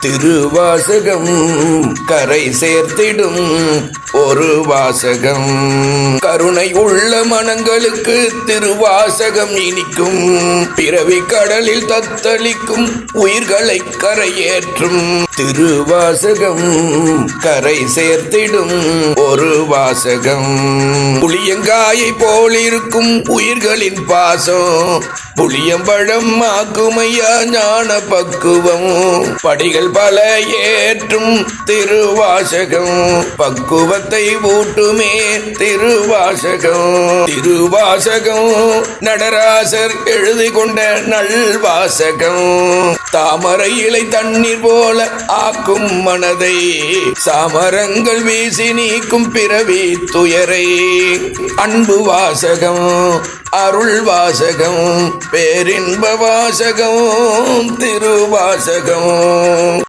திருவாசகம் கரை சேர்த்திடும் ஒரு வாசகம். கருணை உள்ள மனங்களுக்கு திருவாசகம் இனிக்கும். பிறவி கடலில் தத்தளிக்கும் உயிர்களை கரையேற்றும். திருவாசகம் கரை சேர்த்திடும் ஒரு வாசகம். புளியங்காயை போலிருக்கும் உயிர்களின் பாசம் புளியம்பழம் ஆக்குமையா ஞான பக்குவம். படிகள் பல ஏற்றும் திருவாசகம் பக்குவத்தை ஊட்டுமே திருவாசகம். திருவாசகம் நடராசர் எழுதி கொண்ட நல்வாசகம். தாமரை இலை தண்ணீர் போல ஆக்கும் மனதை சாமரங்கள் வீசி நீக்கும் பிறவி துயரை. அன்பு வாசகம் அருள் வாசகம் பேரின்ப வாசகம் திருவாசகம்.